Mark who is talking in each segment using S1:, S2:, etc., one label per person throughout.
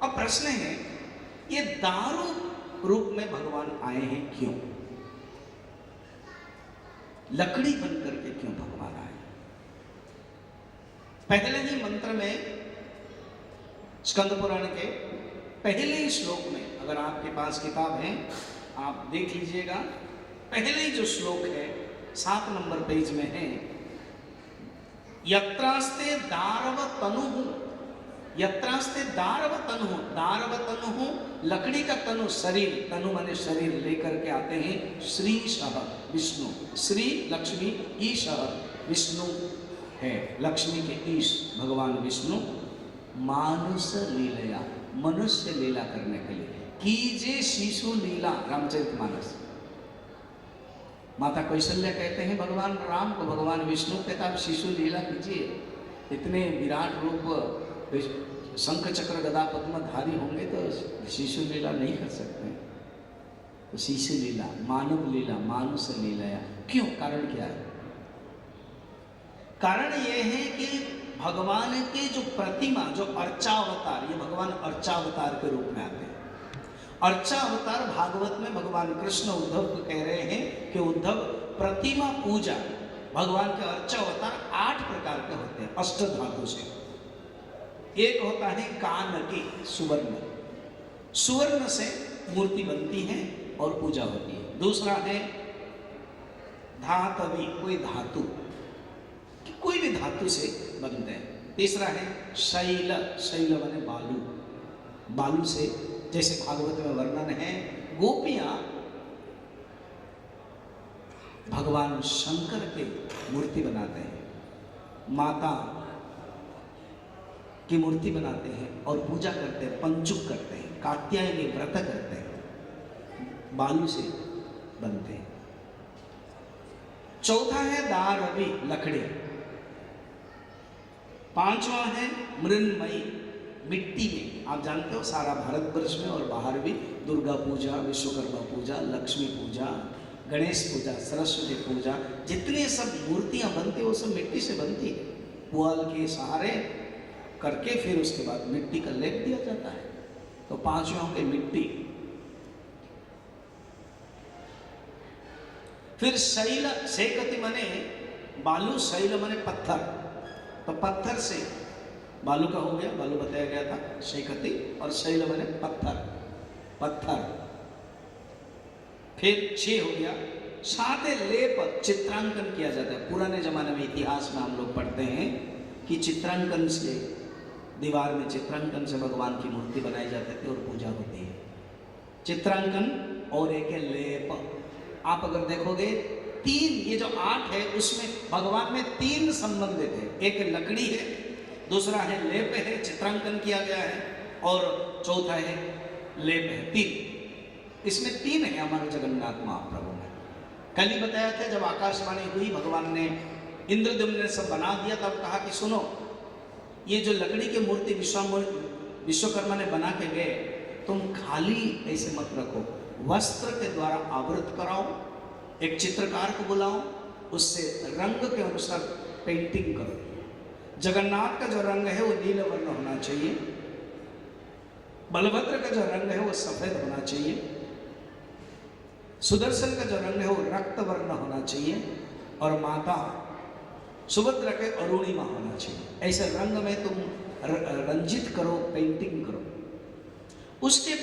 S1: अब प्रश्न है, ये दारू रूप में भगवान आए हैं क्यों? लकड़ी बनकर के क्यों भगवान आए? पहले ही मंत्र में, स्कंद पुराण के पहले ही श्लोक में, अगर आपके पास किताब है आप देख लीजिएगा, पहले ही जो श्लोक है 7 नंबर पेज में है, यत्रास्ते दारव तनुहु, यत्रास्ते दारव तनुहु, दारव तनुहु लकड़ी का तनु, शरीर, तनु माने शरीर लेकर के आते हैं श्री शह विष्णु, श्री लक्ष्मी, ईश विष्णु है, लक्ष्मी के ईश भगवान विष्णु, मानुष लीलया, मनुष्य लीला करने के लिए, कीजे शिशु लीला, रामचरितमानस। माता कौशल्या कहते हैं भगवान राम को, भगवान विष्णु कहता आप शिशु लीला कीजिए, इतने विराट रूप शंख चक्र गदा पद्मधारी होंगे तो शिशु लीला नहीं कर सकते। तो शिशु लीला, मानव लीला, मानुष लीला, क्यों? कारण क्या है? कारण यह है कि भगवान के जो प्रतिमा, जो अर्चावतार, ये भगवान अर्चावतार के रूप में आते हैं। अर्चावतार भागवत में भगवान कृष्ण उद्धव को कह रहे हैं कि उद्धव, प्रतिमा पूजा, भगवान के अर्चावतार 8 प्रकार के होते हैं, अष्ट धातु से। एक होता है कानकी, सुवर्ण, सुवर्ण से मूर्ति बनती है और पूजा होती है। दूसरा है धातवी, कोई धातु, कोई भी धातु से बनते हैं। तीसरा है शैल, शैल माने बालू, बालू से, जैसे भागवत में वर्णन है, गोपियां भगवान शंकर के मूर्ति बनाते हैं, माता की मूर्ति बनाते हैं और पूजा करते हैं, पंचुक करते हैं, कात्यायनी व्रत करते हैं, बालू से बनते हैं। चौथा है दारवी, लकड़ी। पांचवा है मृन्मयी, मिट्टी में। आप जानते हो सारा भारतवर्ष में और बाहर भी दुर्गा पूजा, विश्वकर्मा पूजा, लक्ष्मी पूजा, गणेश पूजा, सरस्वती पूजा, जितनी सब मूर्तियां बनती है वो सब मिट्टी से बनती है, पुआल के सहारे करके फिर उसके बाद मिट्टी का लेप दिया जाता है। तो पांचवा है मिट्टी। फिर शैल, सेकति मने बालू, शैल मने पत्थर, तो पत्थर से, बालू का हो गया, बालू बताया गया था, शेखती, और शैल मने पत्थर, पत्थर। फिर 6 हो गया। 7 लेप, चित्रांकन किया जाता है। पुराने जमाने में इतिहास में हम लोग पढ़ते हैं कि चित्रांकन से, दीवार में चित्रांकन से भगवान की मूर्ति बनाई जाती थी और पूजा होती है। चित्रांकन और एक है लेप। आप अगर देखोगे 3, ये जो 8 है उसमें भगवान में 3 संबंधित है। एक लकड़ी है, दूसरा है लेप है, चित्रांकन किया गया है, और चौथा है लेप है। 3, इसमें 3 है हमारे जगन्नाथ महाप्रभु में। कल ही बताया था जब आकाशवाणी हुई, भगवान ने इंद्रद्युम्न ने सब बना दिया, तब कहा कि सुनो, ये जो लकड़ी की मूर्ति विश्वकर्मा ने बना के गए, तुम खाली ऐसे मत रखो, वस्त्र के द्वारा आवृत कराओ, एक चित्रकार को बुलाओ, उससे रंग के अनुसार पेंटिंग करो। जगन्नाथ का जो रंग है वो नील वर्ण होना चाहिए, बलभद्र का जो रंग है वो सफेद होना चाहिए, सुदर्शन का जो रंग है वो रक्त वर्ण होना चाहिए, और माता सुभद्रा के अरुणिमा होना चाहिए। ऐसे रंग में तुम रंजित करो, पेंटिंग करो। उसके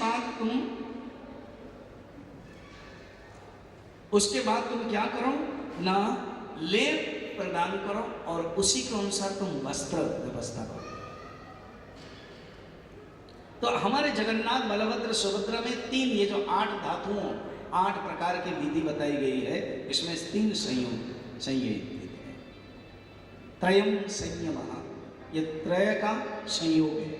S1: बाद तुम क्या करो ना, लेप प्रदान करो और उसी के अनुसार तुम वस्त्र व्यवस्था करो। तो हमारे जगन्नाथ, बलभद्र, सुभद्रा में 3, ये जो 8 धातुओं, 8 प्रकार की विधि बताई गई है, इसमें 3 संयोग, त्रयम संयमः, ये त्रय का संयोग है।